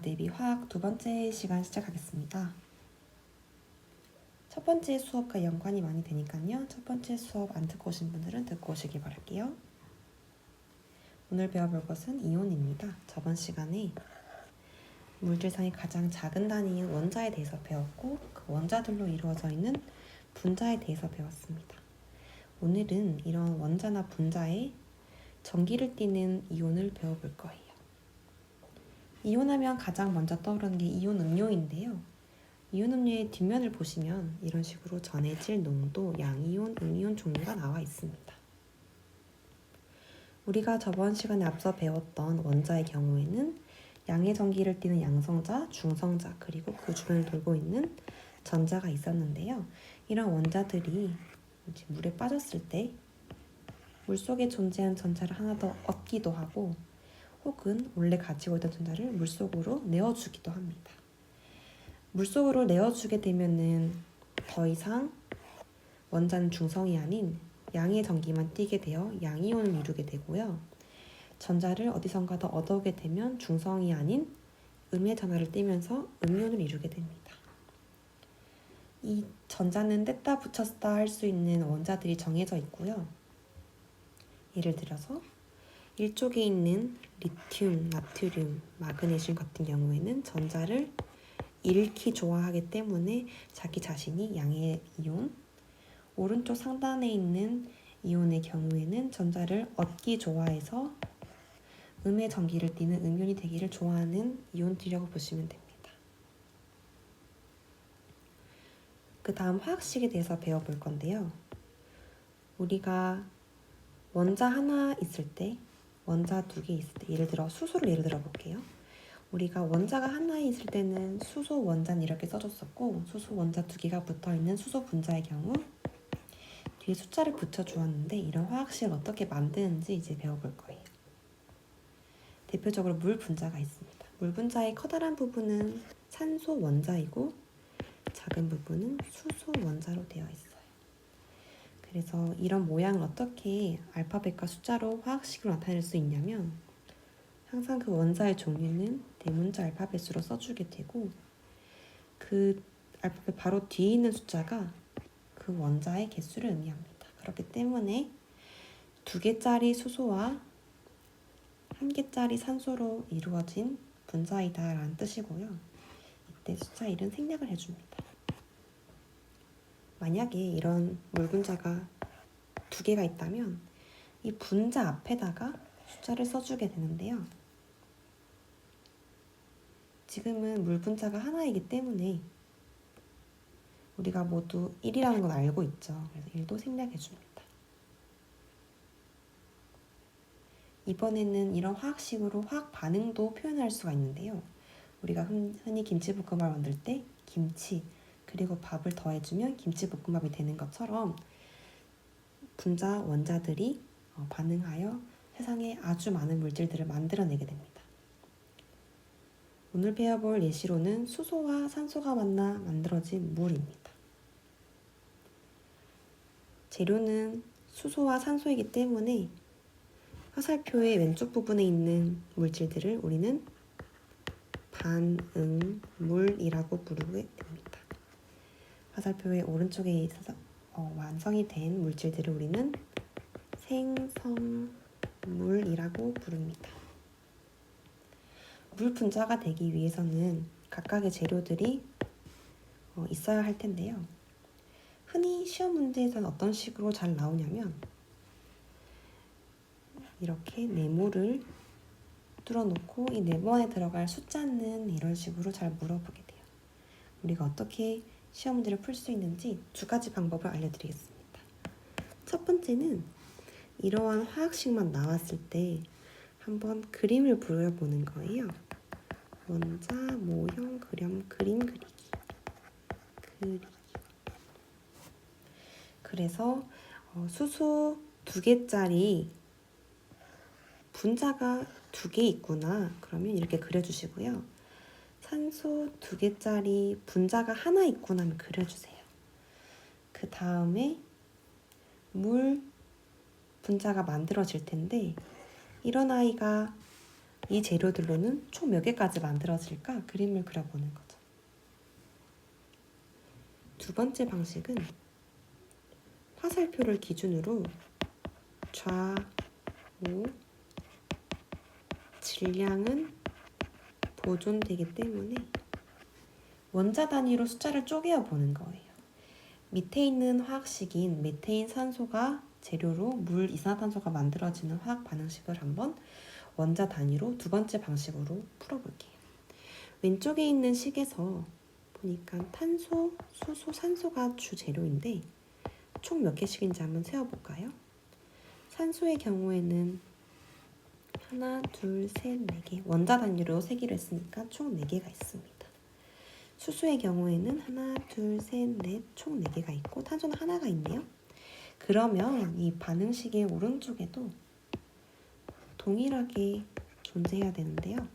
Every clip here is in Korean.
대비 화학 두 번째 시간 시작하겠습니다. 첫 번째 수업과 연관이 많이 되니까요. 첫 번째 수업 안 듣고 오신 분들은 듣고 오시기 바랄게요. 오늘 배워볼 것은 이온입니다. 저번 시간에 물질상의 가장 작은 단위인 원자에 대해서 배웠고 그 원자들로 이루어져 있는 분자에 대해서 배웠습니다. 오늘은 이런 원자나 분자에 전기를 띠는 이온을 배워볼 거예요. 이온하면 가장 먼저 떠오르는 게 이온 음료인데요. 이온 음료의 뒷면을 보시면 이런 식으로 전해질 농도, 양이온, 음이온 종류가 나와 있습니다. 우리가 저번 시간에 앞서 배웠던 원자의 경우에는 양의 전기를 띠는 양성자, 중성자, 그리고 그 주변을 돌고 있는 전자가 있었는데요. 이런 원자들이 물에 빠졌을 때 물속에 존재한 전자를 하나 더 얻기도 하고 혹은 원래 가지고 있던 전자를 물속으로 내어주기도 합니다. 물속으로 내어주게 되면은 더 이상 원자는 중성이 아닌 양의 전기만 띠게 되어 양이온을 이루게 되고요. 전자를 어디선가 더 얻어오게 되면 중성이 아닌 음의 전하를 띠면서 음이온을 이루게 됩니다. 이 전자는 뗐다 붙였다 할 수 있는 원자들이 정해져 있고요. 예를 들어서 일쪽에 있는 리튬, 나트륨, 마그네슘 같은 경우에는 전자를 잃기 좋아하기 때문에 자기 자신이 양의 이온, 오른쪽 상단에 있는 이온의 경우에는 전자를 얻기 좋아해서 음의 전기를 띠는 음이온이 되기를 좋아하는 이온들이라고 보시면 됩니다. 그 다음 화학식에 대해서 배워볼 건데요. 우리가 원자 하나 있을 때, 원자 두 개 있을 때, 예를 들어 수소를 예를 들어 볼게요. 우리가 원자가 하나 있을 때는 수소 원자는 이렇게 써줬었고 수소 원자 두 개가 붙어있는 수소 분자의 경우 뒤에 숫자를 붙여주었는데 이런 화학식을 어떻게 만드는지 이제 배워볼 거예요. 대표적으로 물 분자가 있습니다. 물 분자의 커다란 부분은 산소 원자이고 작은 부분은 수소 원자로 되어 있어요. 그래서 이런 모양을 어떻게 알파벳과 숫자로 화학식으로 나타낼 수 있냐면 항상 그 원자의 종류는 대문자 알파벳으로 써주게 되고 그 알파벳 바로 뒤에 있는 숫자가 그 원자의 개수를 의미합니다. 그렇기 때문에 2개짜리 수소와 1개짜리 산소로 이루어진 분자이다 라는 뜻이고요. 이때 숫자 1은 생략을 해줍니다. 만약에 이런 물 분자가 2개가 있다면 이 분자 앞에다가 숫자를 써주게 되는데요. 지금은 물 분자가 하나이기 때문에 우리가 모두 1이라는 건 알고 있죠. 그래서 1도 생략해줍니다. 이번에는 이런 화학식으로 화학 반응도 표현할 수가 있는데요. 우리가 흔히 김치볶음밥을 만들 때 김치 그리고 밥을 더해주면 김치볶음밥이 되는 것처럼 분자 원자들이 반응하여 세상에 아주 많은 물질들을 만들어내게 됩니다. 오늘 배워볼 예시로는 수소와 산소가 만나 만들어진 물입니다. 재료는 수소와 산소이기 때문에 화살표의 왼쪽 부분에 있는 물질들을 우리는 반응물이라고 부르게 됩니다. 화살표의 오른쪽에 있어서 완성이 된 물질들을 우리는 생성물이라고 부릅니다. 물 분자가 되기 위해서는 각각의 재료들이 있어야 할 텐데요. 흔히 시험 문제에서는 어떤 식으로 잘 나오냐면 이렇게 네모를 뚫어놓고 이 네모 안에 들어갈 숫자는 이런 식으로 잘 물어보게 돼요. 우리가 어떻게 시험 문제를 풀 수 있는지 2가지 방법을 알려드리겠습니다. 첫 번째는 이러한 화학식만 나왔을 때 한번 그림을 그려보는 거예요. 원자, 모형, 그림 그리기. 그래서 수소 2개짜리 분자가 2개 있구나. 그러면 이렇게 그려주시고요. 산소 2개짜리 분자가 하나 있구나 하면 그려주세요. 그 다음에 물 분자가 만들어질 텐데 이런 아이가 이 재료들로는 총 몇 개까지 만들어질까? 그림을 그려보는 거죠. 두 번째 방식은 화살표를 기준으로 좌우 질량은 보존되기 때문에 원자 단위로 숫자를 쪼개어 보는 거예요. 밑에 있는 화학식인 메테인 산소가 재료로 물 이산화탄소가 만들어지는 화학 반응식을 한번 원자 단위로 두 번째 방식으로 풀어볼게요. 왼쪽에 있는 식에서 보니까 탄소, 수소, 산소가 주 재료인데 총 몇 개씩인지 한번 세어볼까요? 산소의 경우에는 하나, 둘, 셋, 네 개. 원자 단위로 세기로 했으니까 총 4개가 있습니다. 수소의 경우에는 하나, 둘, 셋, 넷, 총 4개가 있고 탄소는 하나가 있네요. 그러면 이 반응식의 오른쪽에도 동일하게 존재해야 되는데요.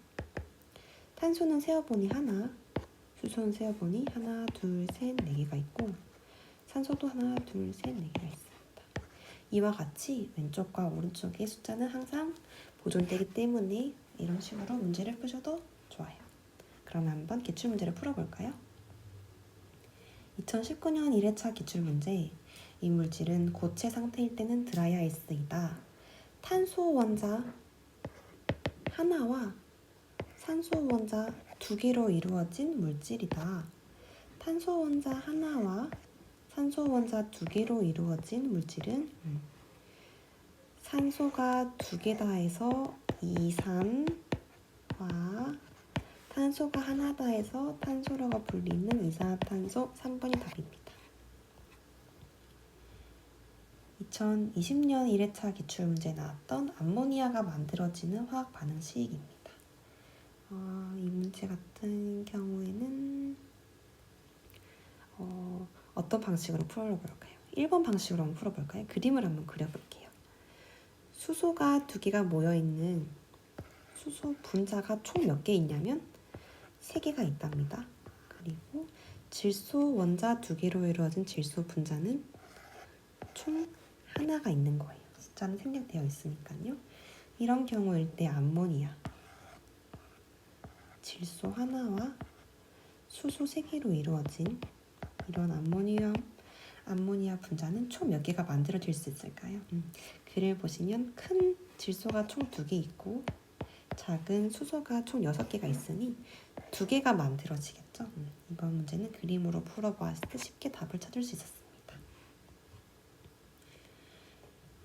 탄소는 세어보니 하나, 수소는 세어보니 하나, 둘, 셋, 4개가 있고 산소도 하나, 둘, 셋, 4개가 있습니다. 이와 같이 왼쪽과 오른쪽의 숫자는 항상 보존되기 때문에 이런 식으로 문제를 푸셔도 좋아요. 그러면 한번 기출문제를 풀어볼까요? 2019년 1회차 기출문제. 이 물질은 고체 상태일 때는 드라이 아이스이다. 탄소 원자 하나와 산소 원자 2개로 이루어진 물질이다. 탄소 원자 하나와 산소 원자 2개로 이루어진 물질은 산소가 2개다 해서 이산화, 탄소가 하나다 해서 탄소라고 불리는 이산화탄소 3번이 답입니다. 2020년 1회차 기출문제에 나왔던 암모니아가 만들어지는 화학 반응식입니다. 이 문제 같은 경우에는 어떤 방식으로 풀어볼까요? 1번 방식으로 한번 풀어볼까요? 그림을 한번 그려볼게요. 수소가 2개가 모여있는 수소 분자가 총 몇 개 있냐면 3개가 있답니다. 그리고 질소 원자 2개로 이루어진 질소 분자는 총 하나가 있는 거예요. 숫자는 생략되어 있으니까요. 이런 경우일 때 암모니아 질소 하나와 수소 3개로 이루어진 이런 암모니아 분자는 총 몇 개가 만들어질 수 있을까요? 글을 보시면 큰 질소가 총 2개 있고 작은 수소가 총 6개가 있으니 2개가 만들어지겠죠? 이번 문제는 그림으로 풀어보았을 때 쉽게 답을 찾을 수 있었습니다.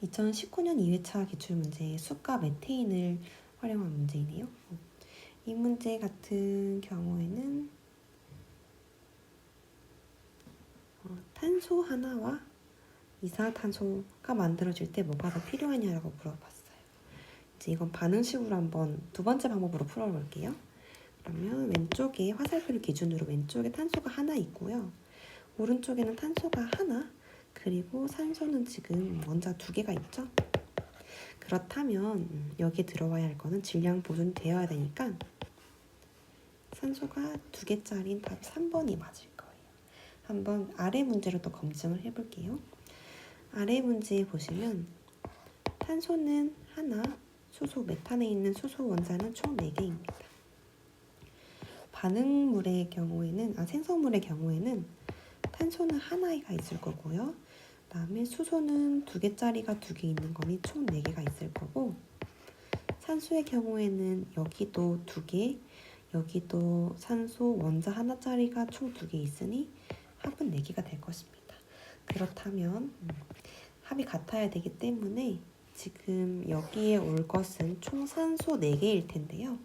2019년 2회차 기출문제에 수가 메테인을 활용한 문제이네요. 이 문제 같은 경우에는 탄소 하나와 이산화탄소가 만들어질 때 뭐가 더 필요하냐라고 물어봤어요. 이제 이건 반응식으로 한번 두 번째 방법으로 풀어볼게요. 그러면 왼쪽에 화살표를 기준으로 왼쪽에 탄소가 하나 있고요. 오른쪽에는 탄소가 하나, 그리고 산소는 지금 원자 2개가 있죠. 그렇다면 여기에 들어와야 할 거는 질량 보존되어야 되니까 산소가 2개짜리인 답 3번이 맞을 거예요. 한번 아래 문제로 또 검증을 해볼게요. 아래 문제에 보시면 탄소는 하나, 수소, 메탄에 있는 수소 원자는 총 4개입니다. 반응물의 경우에는, 생성물의 경우에는 탄소는 하나가 있을 거고요. 그 다음에 수소는 2개짜리가 2개 있는 거니 총 4개가 있을 거고, 산소의 경우에는 여기도 2개, 여기도 산소 원자 하나짜리가 총 2개 있으니 합은 4개가 될 것입니다. 그렇다면 합이 같아야 되기 때문에 지금 여기에 올 것은 총 산소 4개일 텐데요.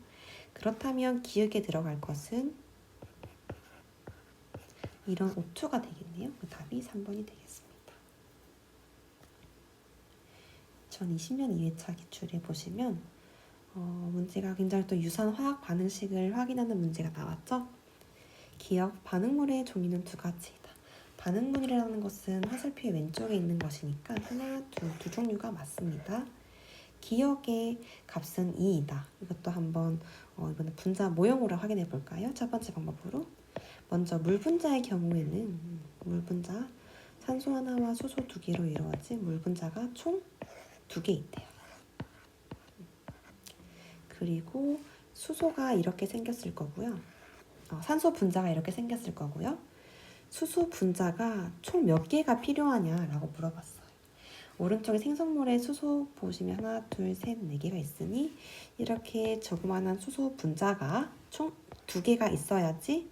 그렇다면 기역에 들어갈 것은 이런 O2가 되겠네요. 그 답이 3번이 되겠습니다. 2020년 2회차 기출에 보시면 문제가 굉장히 또 유사한 화학 반응식을 확인하는 문제가 나왔죠. 기역, 반응물의 종류는 2가지이다. 반응물이라는 것은 화살표의 왼쪽에 있는 것이니까 하나, 두 종류가 맞습니다. 기역의 값은 2이다. 이것도 한번 이번에 분자 모형으로 확인해 볼까요? 첫 번째 방법으로. 먼저 물 분자의 경우에는 물 분자 산소 하나와 수소 2개로 이루어진 물 분자가 총 2개 있대요. 그리고 수소가 이렇게 생겼을 거고요. 산소 분자가 이렇게 생겼을 거고요. 수소 분자가 총 몇 개가 필요하냐라고 물어봤어요. 오른쪽에 생성물의 수소 보시면 하나, 둘, 셋, 네 개가 있으니 이렇게 조그만한 수소 분자가 총 2개가 있어야지,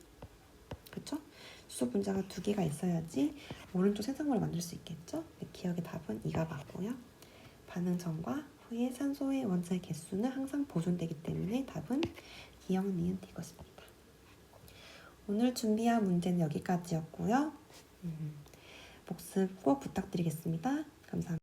그쵸? 수소 분자가 2개가 있어야지 오른쪽 생성물을 만들 수 있겠죠? 기억의 답은 2가 맞고요. 반응 전과 후에 산소의 원자의 개수는 항상 보존되기 때문에 답은 기억, 니은, 이것입니다. 오늘 준비한 문제는 여기까지였고요. 복습 꼭 부탁드리겠습니다. 감사합니다.